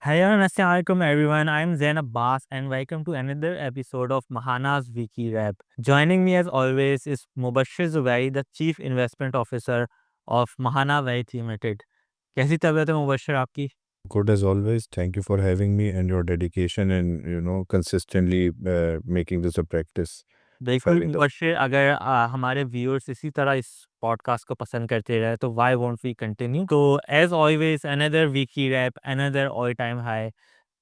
Hello and Assalamualaikum everyone. I'm Zain Abbas and welcome to another episode of Mahana's Wiki Wrap. Joining me as always is Mubashir Zubairi, the Chief Investment Officer of Mahana Wealth Limited. कैसी तबीयत है मुबशर आपकी? Good as always. Thank you for having me and your dedication and consistently making this a practice of बिल्कुल having the. Mubashar, अगर हमारे viewers इसी तरह इस पॉडकास्ट को पसंद करते रहे तो व्हाई वोंट वी कंटिन्यू? तो as always another weekly wrap, another all time high.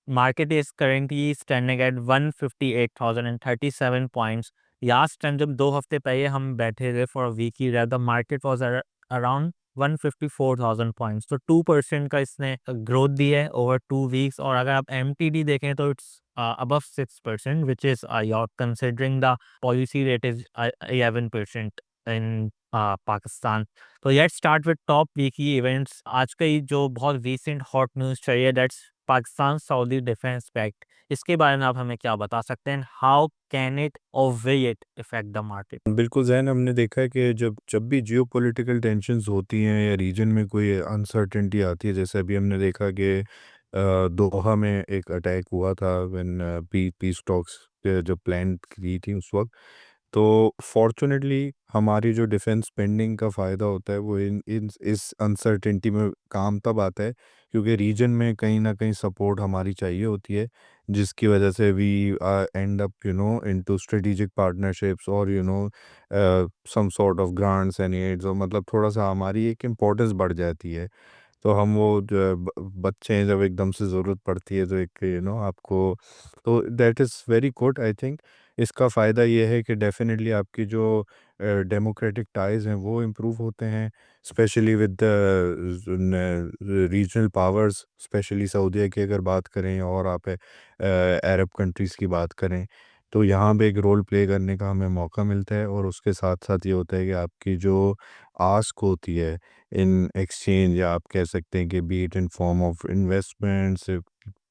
Market is currently standing at 158,037 points. Last time जब 2 हफ्ते पहले हम बैठे थे for a weekly rally, the market was around 154,000 points. तो 2% का इसने ग्रोथ दी है over 2 weeks. और अगर आप MTD देखें तो it's above 6%, which is you're considering the policy rate is 11% in Pakistan. तो let's start with top weekly events. आज का ये जो बहुत recent hot news चाहिए, that's Pakistan Saudi defence pact. इसके बारे में आप हमें क्या बता सकते हैं? हाउ कैन इट और will it effect the market? बिल्कुल जैन, हमने देखा है कि जब जब भी जियो पॉलिटिकल टेंशंस होती हैं या रीजन में कोई अनसर्टेनिटी आती है, जैसे अभी हमने देखा कि दोहा में एक अटैक हुआ था व्हेन पीस टॉक्स जो प्लान की थी उस वक्त. तो फॉर्चुनेटली हमारी जो डिफेंस स्पेंडिंग का फ़ायदा होता है वो इन इन इस अनसर्टेनिटी में काम तब आता है, क्योंकि रीजन में कहीं ना कहीं सपोर्ट हमारी चाहिए होती है, जिसकी वजह से we end up into strategic partnerships और some sort of grants and aids, और मतलब थोड़ा सा हमारी एक इम्पोर्टेंस बढ़ जाती है. तो हम वो जो बच्चे हैं, जब एकदम से ज़रूरत पड़ती है तो एक आपको, तो that is very good I think. इसका फ़ायदा ये है कि डेफ़िनेटली आपकी जो डेमोक्रेटिक टाइज़ हैं वो इम्प्रूव होते हैं, specially with the regional powers, specially सऊदीया की अगर बात करें और आप अरब कंट्रीज़ की बात करें, तो यहाँ पे एक रोल प्ले करने का हमें मौका मिलता है. और उसके साथ-साथ ये होता है कि आपकी जो आस्क होती है इन एक्सचेंज, या आप कह सकते हैं कि B it in form of investments,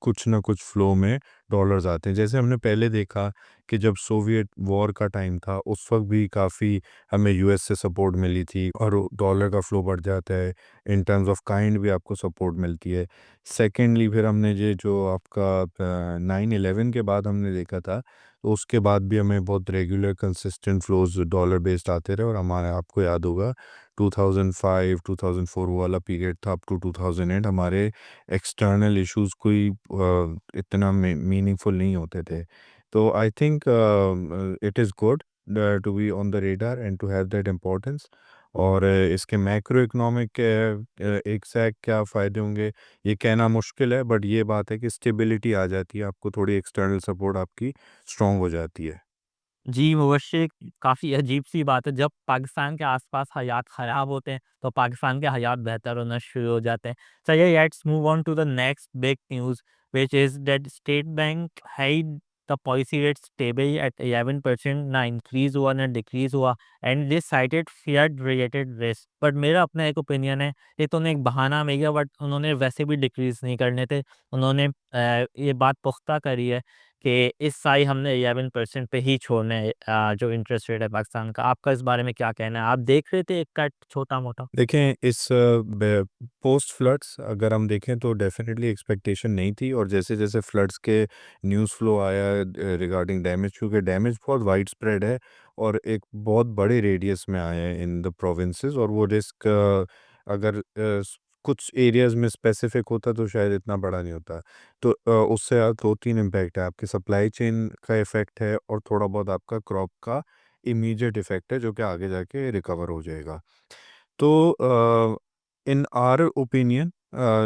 कुछ ना कुछ फ्लो में डॉलर्स आते हैं. जैसे हमने पहले देखा कि जब सोवियत वॉर का टाइम था उस वक्त भी काफ़ी हमें यूएस से सपोर्ट मिली थी और डॉलर का फ्लो बढ़ जाता है, इन टर्म्स ऑफ काइंड भी आपको सपोर्ट मिलती है. सेकेंडली फिर हमने ये जो आपका 9/11 के बाद हमने देखा था, तो उसके बाद भी हमें बहुत regular consistent flows dollar based आते रहे. और हमारे आपको याद होगा 2005-2004 वाला पीरियड था अप टू 2008, हमारे एक्सटर्नल इश्यूज कोई इतना मीनिंगफुल नहीं होते थे. तो I think it is good to be on the radar and to have that importance. और इसके मैक्रो इकोनॉमिक एक से एक क्या फ़ायदे होंगे ये कहना मुश्किल है, बट ये बात है कि स्टेबिलिटी आ जाती है, आपको थोड़ी एक्सटर्नल सपोर्ट आपकी स्ट्रॉन्ग हो जाती है. जी, मुबश्शिर, काफ़ी अजीब-सी बात है, जब पाकिस्तान के आस-पास हालात ख़राब होते हैं, तो पाकिस्तान के हालात बेहतर होना शुरू हो जाते हैं. चलिए let's move on to the next big news, which is that State Bank held the policy rate stable at 11%. ना इंक्रीज़ हुआ, ना डिक्रीज़ हुआ, and this cited flood related risk. But मेरा अपना एक ओपिनियन है, ये तो उन्हें एक बहाना मिल गया, बट उन्होंने वैसे भी डिक्रीज़ नहीं करने थे. उन्होंने ये बात पुख्ता करी है कि इस साल हमने 11% पे ही छोड़ना है जो इंटरेस्ट रेट है पाकिस्तान का. आपका इस बारे में क्या कहना है? आप देख रहे थे एक कट छोटा-मोटा? देखें, इस पोस्ट फ्लड्स अगर हम देखें तो डेफिनेटली एक्सपेक्टेशन नहीं थी. और जैसे जैसे फ्लड्स के न्यूज़ फ्लो आया रिगार्डिंग डैमेज, क्योंकि डैमेज बहुत वाइड स्प्रेड है और एक बहुत बड़े रेडियस में आया है इन द प्रोविंसेस, और वो रिस्क अगर कुछ एरियाज में स्पेसिफिक होता तो शायद इतना बड़ा नहीं होता. तो उससे दो तीन इम्पैक्ट है, आपकी सप्लाई चेन का इफ़ेक्ट है और थोड़ा बहुत आपका क्रॉप का इमीडिएट इफ़ेक्ट है, जो कि आगे जाके रिकवर हो जाएगा. तो इन आवर ओपिनियन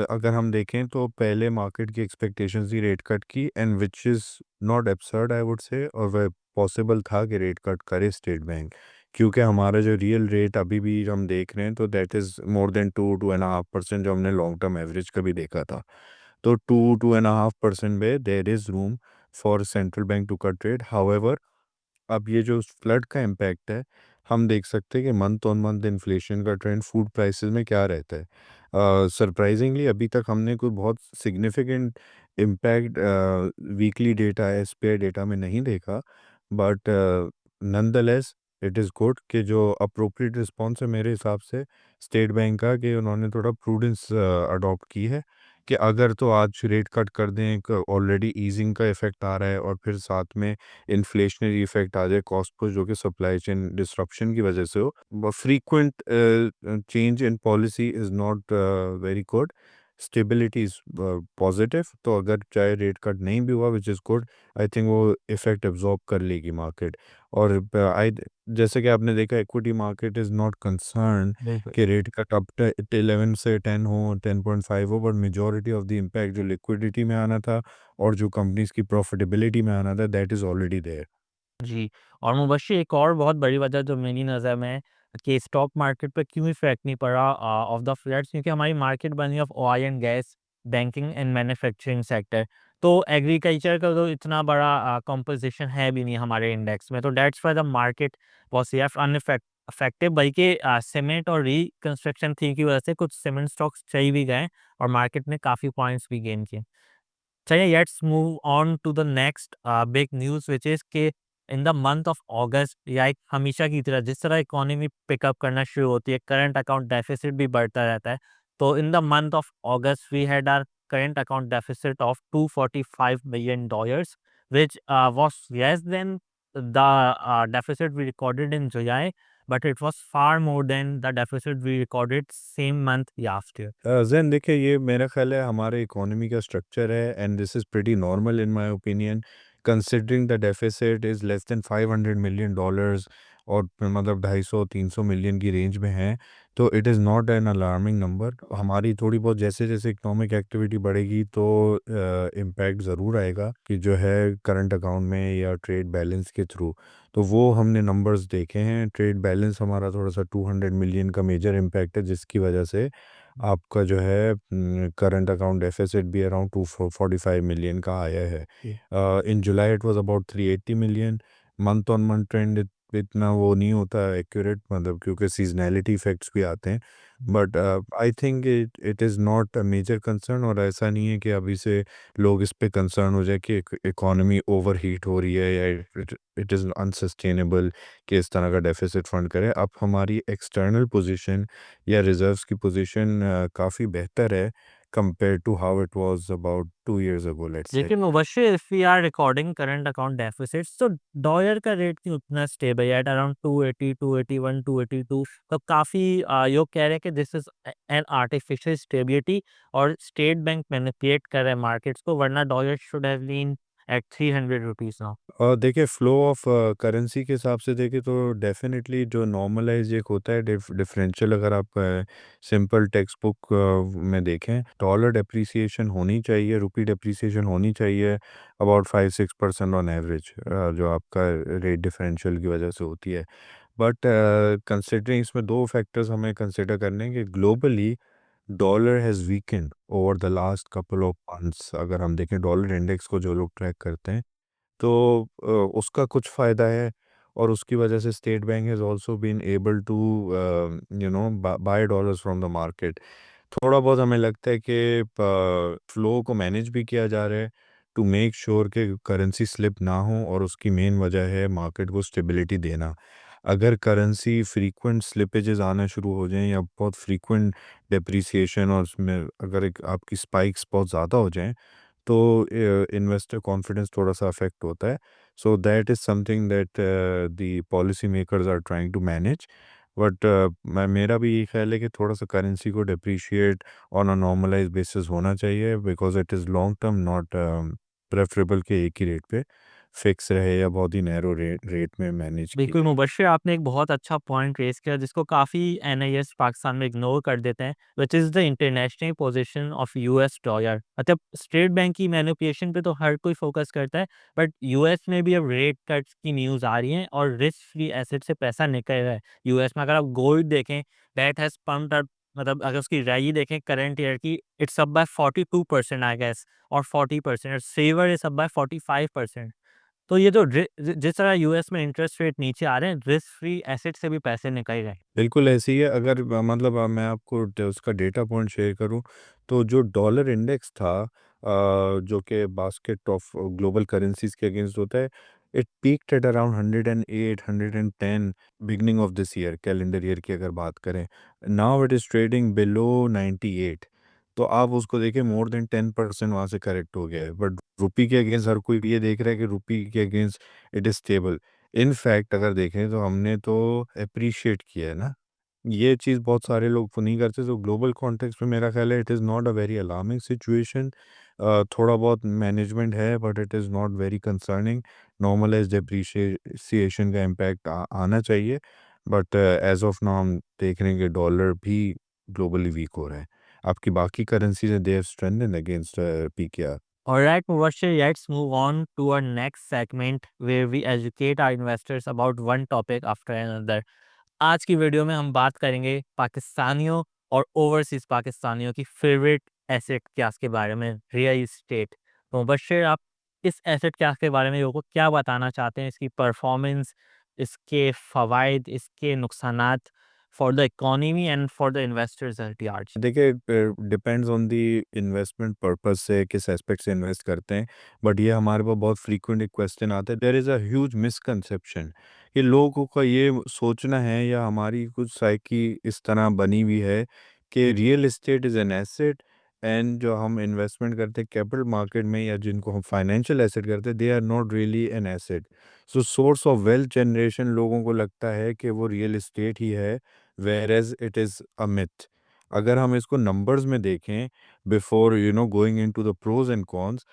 अगर हम देखें तो पहले मार्केट की एक्सपेक्टेशंस थी रेट कट की, and which is not absurd I would say, और वह पॉसिबल था कि रेट कट करे स्टेट बैंक, क्योंकि हमारा जो रियल रेट अभी भी हम देख रहे हैं तो दैट इज़ मोर देन 2-2.5%, जो हमने लॉन्ग टर्म एवरेज कभी देखा था. तो 2-2.5% में there is room for central bank to cut rate. However, अब ये जो फ्लड का इम्पैक्ट है, हम देख सकते हैं कि मंथ ऑन मंथ इन्फ्लेशन का ट्रेंड फूड प्राइसेस में क्या रहता है. सरप्राइजिंगली अभी तक हमने कोई बहुत significant impact weekly data SPI data में नहीं देखा, but nonetheless it is good कि जो अप्रोप्रिएट रिस्पॉन्स है मेरे हिसाब से स्टेट बैंक का, कि उन्होंने थोड़ा प्रूडेंस अडॉप्ट की है, कि अगर तो आज रेट कट कर दें, ऑलरेडी ईजिंग का इफेक्ट आ रहा है और फिर साथ में इन्फ्लेशनरी इफेक्ट आ जाए कॉस्ट पर, जो कि सप्लाई चेन डिस्रप्शन की वजह से हो। Frequent change in policy is not very good. Stability is positive, तो अगर चाहे रेट कट नहीं भी हुआ, which is good, I think वो इफेक्ट एब्जॉर्ब कर लेगी मार्केट। और आई जैसे कि आपने देखा, equity market is not concern बिल्कुल। कि रेट कट अप 11 से 10 हो, 10.5 हो, but majority of the impact जो लिक्विडिटी में आना था और जो कंपनीज की प्रॉफिटेबिलिटी में आना था, दैट इज़ ऑलरेडी देयर। जी, और मुबश्शिर एक और बहुत बड़ी वजह जो मेरी नज़र में है कि स्टॉक मार्केट पे क्यों इफ़ेक्ट नहीं पड़ा ऑफ द फ्लड्स, क्योंकि हमारी मार्केट बनी of oil and gas, banking and manufacturing sector. तो एग्रीकल्चर का तो इतना बड़ा कंपोज़िशन है भी नहीं हमारे इंडेक्स में, तो that's why the market was left affected. बल्कि सीमेंट और रिकंस्ट्रक्शन थीम की वजह से कुछ सीमेंट स्टॉक्स चले भी गए और मार्केट ने काफ़ी पॉइंट्स भी गेन किए। चलिए let's move on to the next big news which is कि in the month of August, या एक हमेशा की तरह जिस तरह इकोनॉमी पिकअप करना शुरू होती है, करंट अकाउंट डेफिसिट भी बढ़ता रहता है। तो in the month of August we had our current account deficit of $245 million, which was less than the deficit we recorded in July, but it was far more than the deficit we recorded same month last year. Zain देखिए, ये मेरा ख्याल है हमारे economy का structure है, and this is pretty normal in my opinion, considering the deficit is less than $500 million, और मतलब 250-300 मिलियन की रेंज में है, तो it is not an alarming number. हमारी थोड़ी बहुत जैसे जैसे इकोनॉमिक एक्टिविटी बढ़ेगी तो इम्पैक्ट ज़रूर आएगा कि जो है करंट अकाउंट में या ट्रेड बैलेंस के थ्रू। तो वो हमने नंबर्स देखे हैं, ट्रेड बैलेंस हमारा थोड़ा सा 200 मिलियन का मेजर इम्पैक्ट है, जिसकी वजह से आपका जो है करंट अकाउंट डेफिसिट भी अराउंड 245 मिलियन का आया है। जी। In July it was about 380 million. Month on month trend इतना वो नहीं होता एक्यूरेट, मतलब क्योंकि सीजनैलिटी इफेक्ट्स भी आते हैं, but I think it it is not a major concern. और ऐसा नहीं है कि अभी से लोग इस पे कंसर्न हो जाए कि इकोनॉमी ओवर हीट हो रही है या इट इट इज़ अनसस्टेनेबल कि इस तरह का डेफिसिट फंड करे। अब हमारी एक्सटर्नल पोजीशन या रिजर्व्स की पोजीशन काफ़ी बेहतर है compare to how it was about 2 years ago, let's say. लेकिन Mubashshir, if we are recording current account deficits, तो डॉलर का रेट क्यों उतना स्टेबल है एट अराउंड 280, 281, 282? तो काफ़ी लोग कह रहे हैं कि this is an artificial stability और स्टेट बैंक मैनिपुलेट कर रहे हैं मार्केट्स को, वरना dollar should have been at 300 rupees now. और देखिए, फ्लो ऑफ करेंसी के हिसाब से देखें तो डेफिनेटली जो नॉर्मलाइज एक होता है डिफरेंशियल, अगर आप सिंपल टेक्स्ट बुक में देखें, डॉलर डेप्रिसिएशन होनी चाहिए, रुपी डेप्रिसिएशन होनी चाहिए अबाउट 5-6% ऑन एवरेज, जो आपका रेट डिफरेंशियल की वजह से होती है। बट कंसिडरिंग इसमें दो फैक्टर्स हमें कंसिडर करने हैं कि globally dollar has weekend over the last couple of months. अगर हम देखें डॉलर इंडेक्स को, जो लोग ट्रैक करते हैं, तो उसका कुछ फ़ायदा है, और उसकी वजह से State Bank has also been able to buy dollars from the market. थोड़ा बहुत हमें लगता है कि फ्लो को मैनेज भी किया जा रहा है टू मेक श्योर कि करेंसी स्लिप ना हो, और उसकी मेन वजह है मार्केट को स्टेबिलिटी देना। अगर करेंसी फ्रीक्वेंट स्लिपेजेस आना शुरू हो जाएं या बहुत फ्रीक्वेंट डेप्रिसिएशन, और उसमें अगर एक आपकी स्पाइक्स बहुत ज़्यादा हो जाएं, तो इन्वेस्टर कॉन्फिडेंस थोड़ा सा अफेक्ट होता है। So that is something that the policy makers are trying to manage. But मैं मेरा भी यही ख्याल है कि थोड़ा सा करेंसी को depreciate on a normalize basis होना चाहिए, because it is long term not preferable के एक ही रेट पे फिक्स रहे या बहुत ही नैरो रेट में मैनेज की बिल्कुल जाए। मुबश्शिर, आपने एक बहुत अच्छा पॉइंट रेज़ किया जिसको काफ़ी एनआईएस पाकिस्तान में इग्नोर कर देते हैं, which is the international position of US dollar. मतलब स्टेट बैंक की मैनिपुलेशन पे तो हर कोई फोकस करता है, बट यूएस में भी अब रेट कट्स की न्यूज़ आ रही हैं और रिस्क फ्री एसेट से पैसा निकल रहा है यूएस में। अगर आप गोल्ड देखें, दैट हैज़ पम्प्ड अप, मतलब अगर उसकी रैली देखें करंट ईयर की, it's up by 42% I guess, और 40% और सिल्वर इज़ अप बाय 45%। तो ये जो जिस तरह यूएस में इंटरेस्ट रेट नीचे आ रहे हैं, रिस्क फ्री एसेट से भी पैसे निकल रहे हैं। बिल्कुल ऐसे ही है। अगर मतलब मैं आपको उसका डेटा पॉइंट शेयर करूं, तो जो डॉलर इंडेक्स था, जो कि बास्केट ऑफ ग्लोबल करेंसीज के अगेंस्ट होता है, it peaked at around 108 110 beginning of this year, calendar year की अगर बात करें। Now it is trading below 98। तो आप उसको देखिए मोर देन 10% वहाँ से करेक्ट हो गया है, बट रुपी के अगेंस्ट हर कोई ये देख रहा है कि रुपी के against it is stable. In fact अगर देखें तो हमने तो अप्रिशिएट किया है ना, ये चीज़ बहुत सारे लोग तो नहीं करते। तो ग्लोबल कॉन्टेक्स्ट में मेरा ख्याल है it is not a very alarming situation. थोड़ा बहुत मैनेजमेंट है but it is not very concerning. Normalize depreciation का इम्पैक्ट आना चाहिए, बट एज ऑफ नाउ हम देख रहे हैं कि डॉलर भी ग्लोबली वीक हो रहा है। आपकी बाकी करेंसीज हैं, they have strengthened against PKR. Alright, Mubashir, let's move on to our next segment where we educate our investors about one topic after another. आज की वीडियो में हम बात करेंगे पाकिस्तानियों और ओवरसीज़ पाकिस्तानियों की फेवरेट एसेट क्लास के बारे में, रियल एस्टेट। तो मुबश्शिर, आप इस एसेट क्लास के बारे में लोगों को क्या बताना चाहते हैं? इसकी परफॉर्मेंस, इसके फ़वाइद, इसके नुकसानात for the economy and for the investors at large. देखिए, depends on the investment purpose से किस एस्पेक्ट से इन्वेस्ट करते हैं, बट ये हमारे पास बहुत फ्रीक्वेंट एक क्वेश्चन आता है। There is a huge misconception कि लोगों का ये सोचना है या हमारी कुछ साइकी इस तरह बनी हुई है कि real estate is an asset, and जो हम इन्वेस्टमेंट करते हैं कैपिटल मार्केट में या जिनको हम फाइनेंशियल एसेट करते हैं, they are not really an asset. So source of wealth generation लोगों को लगता है कि वो रियल एस्टेट ही है, where as it is a myth. अगर हम इसको नंबर्स में देखें before going into the pros and cons,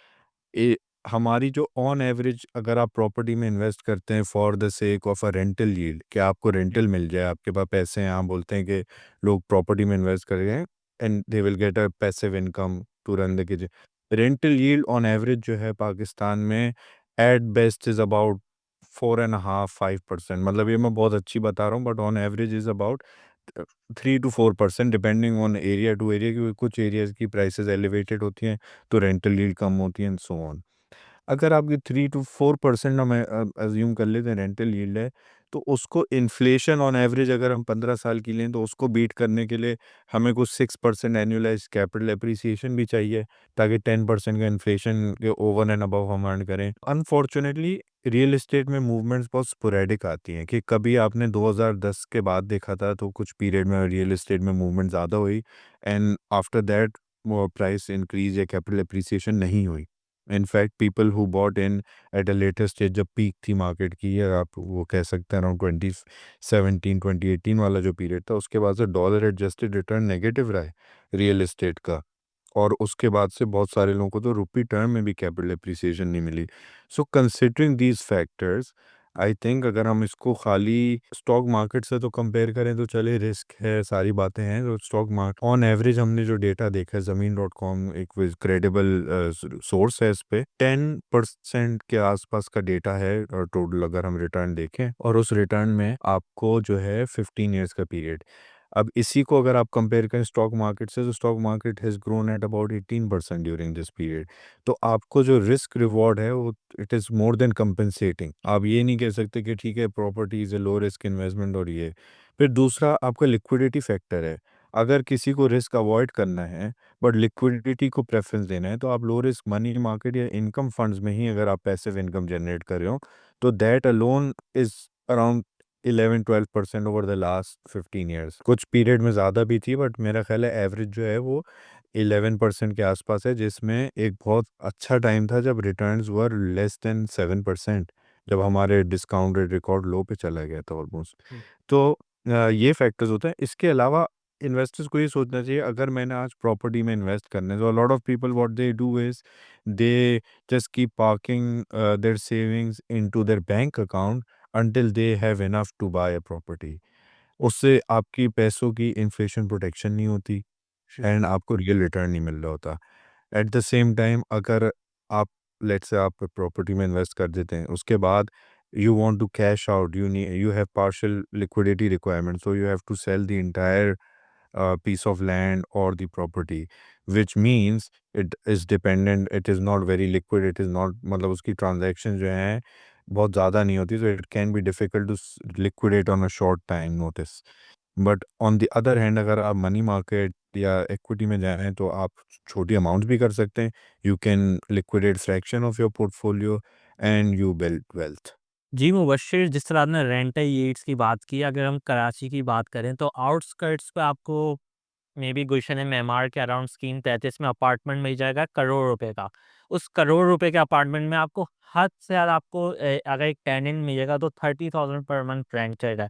uh हमारी जो ऑन एवरेज अगर आप प्रॉपर्टी में इन्वेस्ट करते हैं for the sake of a rental yield, कि आपको रेंटल मिल जाए, आपके पास पैसे हैं, आप बोलते हैं कि लोग प्रॉपर्टी में इन्वेस्ट कर रहे हैं and they will get a passive income to run the kitchen. Rental yield on average जो है पाकिस्तान में एट बेस्ट इज अबाउट 4.5-5%। मतलब ये मैं बहुत अच्छी बता रहा हूँ, but on average is about 3 to 4% depending on area to area, क्योंकि कुछ एरियाज की प्राइसेस एलिवेटेड होती हैं तो रेंटल यील्ड कम होती है एंड सो ऑन। अगर आपकी 3 to 4% हम अज्यूम कर लेते हैं रेंटल यील्ड है, तो उसको इन्फ्लेशन ऑन एवरेज अगर हम 15 साल की लें तो उसको बीट करने के लिए हमें कुछ 6% एनुअलाइज कैपिटल एप्रिसिएशन भी चाहिए, ताकि 10% का इन्फ्लेशन के ओवर एंड अबव हम अर्न करें। अनफॉर्चुनेटली रियल एस्टेट में मूवमेंट्स बहुत स्पोरेडिक आती हैं, कि कभी आपने 2010 के बाद देखा था तो कुछ पीरियड में रियल एस्टेट में मूवमेंट ज़्यादा हुई, एंड आफ्टर दैट वो प्राइस इंक्रीज या कैपिटल एप्रिसिएशन नहीं हुई। In fact people who bought in at a later stage, जब पीक थी मार्केट की, या आप वो कह सकते हैं अराउंड 2017-2018 वाला जो पीरियड था, उसके बाद से डॉलर एडजस्टेड रिटर्न नेगेटिव रहा है रियल एस्टेट का। और उसके बाद से बहुत सारे लोगों को तो रुपी टर्म में भी कैपिटल एप्रिसिएशन नहीं मिली। So considering these factors, I think अगर हम इसको खाली स्टॉक मार्केट से तो कंपेयर करें तो चले, रिस्क है, सारी बातें हैं, तो स्टॉक मार्केट ऑन एवरेज हमने जो डेटा देखा है, ज़मीन.com एक क्रेडिबल सोर्स है, इस पे 10% के आसपास का डेटा है टोटल अगर हम रिटर्न देखें, और उस रिटर्न में आपको जो है 15 ईयर्स का पीरियड। अब इसी को अगर आप कंपेयर करें स्टॉक मार्केट से, तो stock market has grown at about 18% during this period. तो आपको जो रिस्क रिवॉर्ड है वो it is more than compensating. आप ये नहीं कह सकते कि ठीक है property is a low risk investment और ये। फिर दूसरा आपका लिक्विडिटी फैक्टर है। अगर किसी को रिस्क अवॉइड करना है बट लिक्विडिटी को प्रेफरेंस देना है, तो आप लो रिस्क मनी मार्केट या इनकम फंड्स में ही अगर आप पैसिव इनकम जनरेट कर रहे हो, तो that alone is around 11-12% over the last 15 years. कुछ पीरियड में ज़्यादा भी थी, बट मेरा ख्याल है एवरेज जो है वो 11% के आसपास है, जिसमें एक बहुत अच्छा टाइम था जब रिटर्न्स वर लेस देन 7%, जब हमारे डिस्काउंट रेट रिकॉर्ड लो पे चला गया था ऑलमोस्ट। तो ये फैक्टर्स होते हैं। इसके अलावा इन्वेस्टर्स को ये सोचना चाहिए, अगर मैंने आज प्रॉपर्टी में इन्वेस्ट करना है, तो lot of people what they do is they just keep parking their savings into their bank account until they have enough to buy a property। उससे आपकी पैसों की इन्फ्लेशन प्रोटेक्शन नहीं होती एंड आपको रियल रिटर्न नहीं मिल रहा होता। एट द सेम टाइम अगर आप लेट्स से आप प्रॉपर्टी में इन्वेस्ट कर देते हैं, उसके बाद you want to cash out, you have partial liquidity requirement, so you have to sell the entire piece of land or the property, which means it is dependent, it is not very liquid, it is not, मतलब उसकी transaction जो हैं बहुत ज़्यादा नहीं होती, so it can be difficult to liquidate on a short time notice। But on the other hand अगर आप मनी मार्केट या इक्विटी में जा रहे हैं, तो आप छोटी अमाउंट भी कर सकते हैं। You can liquidate fraction of your portfolio and you build wealth. जी मुबश्शिर, जिस तरह आपने रेंटल यील्ड्स की बात की, अगर हम कराची की बात करें तो आउटस्कर्ट्स पे आपको मे बी गुलशन एमआर के अराउंड स्कीम 33 में अपार्टमेंट मिल जाएगा करोड़ रुपए का। उस करोड़ रुपए के अपार्टमेंट में आपको हद से ज़्यादा आपको अगर एक टेनेंट मिलेगा तो 30,000 पर मंथ रेंट रहेगा।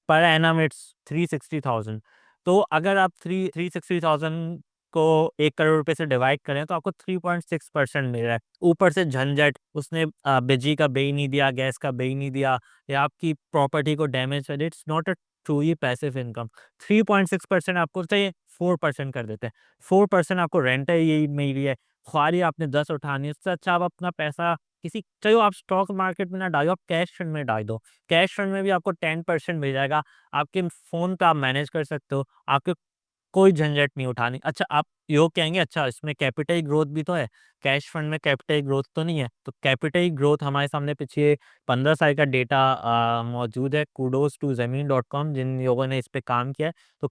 Per annum it's 360,000। तो अगर आप 360,000 को 1 करोड़ रुपए से डिवाइड करें तो आपको 3.6% मिल रहा है। ऊपर से झंझट, उसने बिजली का बिल नहीं दिया, गैस का बिल नहीं दिया या आपकी प्रॉपर्टी को डैमेज कर दिया, it's not a truly passive income. 3.6% आपको चाहिए, 4% कर देते हैं। 4% आपको रेंटल यील्ड मिल रही है। ख्वारी आपने 10 उठानी है, उससे अच्छा आप अपना पैसा किसी, चलो आप स्टॉक मार्केट में ना डालो, आप कैश फंड में डाल दो। कैश फंड में भी आपको 10% मिल जाएगा। आपके फ़ोन पे आप मैनेज कर सकते हो। आपके कोई झंझट नहीं उठानी। अच्छा, आप यो कहेंगे अच्छा इसमें कैपिटल ग्रोथ भी तो है, कैश फंड में कैपिटल ग्रोथ तो नहीं है। तो कैपिटल ग्रोथ हमारे सामने पिछले 15 साल का डेटा मौजूद है। कुडोज़ टू ज़मीन.कॉम जिन लोगों ने इस पे काम किया है। तो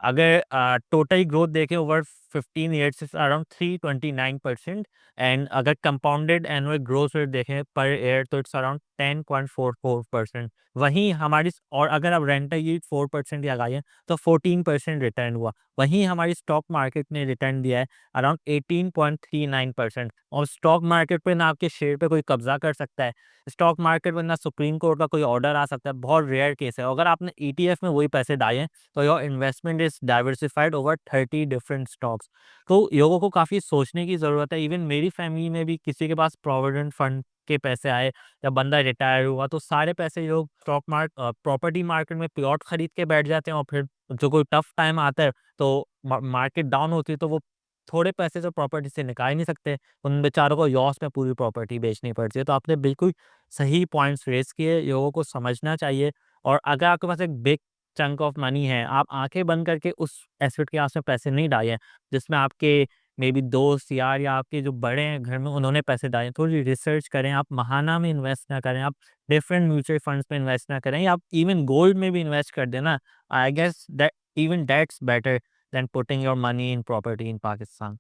अगर टोटल ग्रोथ देखें over 15 years is around 329% and अगर कंपाउंडेड एनुअल ग्रोथ रेट देखें पर ईयर तो इट्स अराउंड 10.44%। वहीं हमारी और अगर आप रेंटल यील्ड 4% लगाइए तो 14% रिटर्न हुआ। वहीं हमारी स्टॉक मार्केट ने रिटर्न दिया है अराउंड 18.39%। और स्टॉक मार्केट पे ना आपके शेयर पे कोई कब्जा कर सकता है, स्टॉक मार्केट में ना सुप्रीम कोर्ट का कोई ऑर्डर आ सकता है, बहुत रेयर केस है। अगर आपने ईटीएफ में वही पैसे डाले तो your investment is diversified over 30 different stocks. तो लोगों को काफ़ी सोचने की ज़रूरत है। इवन मेरी फैमिली में भी किसी के पास प्रोविडेंट फंड के पैसे आए या बंदा रिटायर हुआ तो सारे पैसे लोग प्रॉपर्टी मार्केट में प्लॉट खरीद के बैठ जाते हैं और फिर जो कोई टफ टाइम आता है तो मार्केट डाउन होती है तो वो थोड़े पैसे तो प्रॉपर्टी से निकाल ही नहीं सकते। उन बेचारों को लॉस में पूरी प्रॉपर्टी बेचनी पड़ती है। तो आपने बिल्कुल सही पॉइंट्स रेज़ किए, लोगों को समझना चाहिए। और अगर आपके पास एक बिग चंक ऑफ मनी है, आप आँखें बंद करके उस एसेट के आस में पैसे नहीं डालें, जिसमें आपके मेबी दोस्त, यार या आपके जो बड़े हैं घर में उन्होंने पैसे डाले। थोड़ी रिसर्च करें, आप महाना में इन्वेस्ट ना करें, आप डिफरेंट म्यूचुअल फंड्स में इन्वेस्ट ना करें या आप इवन गोल्ड में भी इन्वेस्ट कर दें ना। I guess that even that's better than putting your money in property in Pakistan.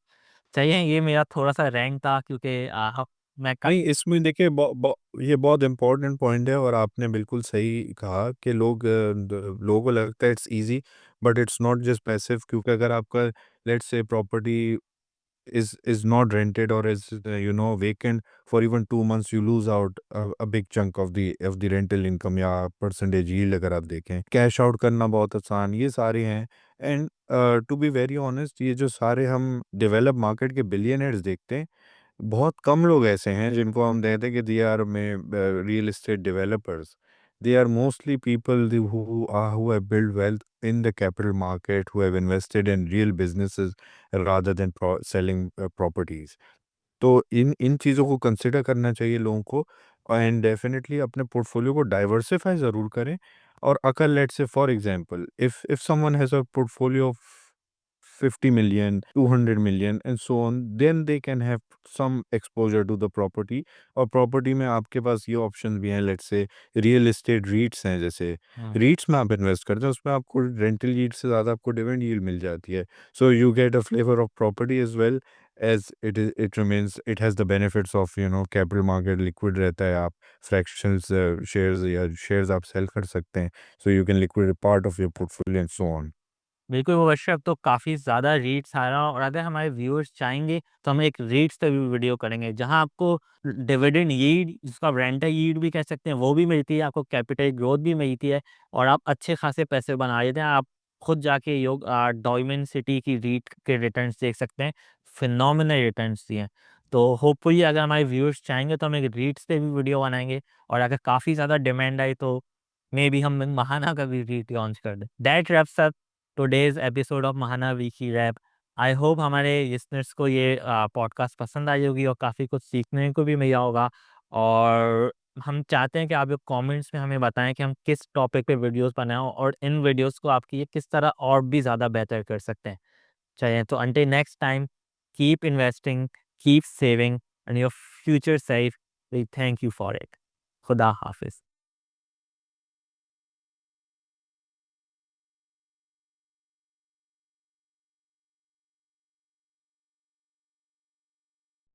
चलिए, ये मेरा थोड़ा-सा रैंट था क्योंकि मैं क नहीं, इसमें देखिए ये बहुत इम्पोर्टेंट पॉइंट है और आपने बिल्कुल सही कहा कि लोगों को लगता है it's easy, but it's not just passive. क्योंकि अगर आपका let's say property is not rented or is vacant for even 2 months, you lose out a big chunk of the rental income या percentage yield। अगर आप देखें cash out करना बहुत आसान, ये सारे हैं। And to be very honest, ये जो सारे हम डेवलप मार्केट के बिलियनर्स देखते हैं, बहुत कम लोग ऐसे हैं जिनको हम कहते हैं कि दे आर में real estate developers. They are mostly people who have built wealth in the capital market, who have invested in real businesses rather than selling properties। तो इन चीज़ों को कंसिडर करना चाहिए लोगों को। एंड डेफिनेटली अपने पोर्टफोलियो को डाइवर्सिफाई ज़रूर करें। और अगर let's say for example if someone has a portfolio of 50 million, 200 million and so on, then they can have some exposure to the property। और प्रॉपर्टी में आपके पास ये ऑप्शन भी हैं, लेट्स से रियल एस्टेट रीट्स हैं। जैसे हुँ। रीट्स में आप इन्वेस्ट करते हैं, उसमें आपको रेंटल यील्ड से ज़्यादा आपको डिविडेंड यील्ड मिल जाती है। So you get a flavour of property as well as it remains, it has the benefits of capital market liquid रहता है। आप फ्रैक्शंस शेयर्स या शेयर्स आप सेल कर सकते हैं। So you can liquid part of your portfolio and so on. बिल्कुल, वो वर्कशॉप तो काफ़ी ज़्यादा रीड्स आ रहा है और अगर हमारे व्यूअर्स चाहेंगे तो हम एक रीड्स पे भी वीडियो करेंगे जहाँ आपको डिविडेंड यील्ड, जिसको आप रेंटल यील्ड भी कह सकते हैं, वो भी मिलती है, आपको कैपिटल ग्रोथ भी मिलती है और आप अच्छे खासे पैसे बना लेते हैं। आप खुद जाके डायमंड सिटी की रीट के रिटर्न्स देख सकते हैं, फिनोमिनल रिटर्न्स दिए हैं। तो होपफुली अगर हमारे व्यूअर्स चाहेंगे तो हम एक रीट्स पे भी वीडियो बनाएँगे और अगर काफ़ी ज़्यादा डिमांड आई तो मेबी हम महाना का भी रीट लॉन्च कर दें। That wraps up today's episode of महाना वीकी रैप। आई होप हमारे लिसनर्स को ये पॉडकास्ट पसंद आई होगी और काफ़ी कुछ सीखने को भी मिला होगा। और हम चाहते हैं कि आप लोग कमेंट्स में हमें बताएं कि हम किस टॉपिक पे वीडियोस बनाएं और इन वीडियोस को आपकी ये किस तरह और भी ज़्यादा बेहतर कर सकते हैं। चलिए, तो until next time, keep investing, keep saving and your future safe. We thank you for it. खुदा हाफिज़।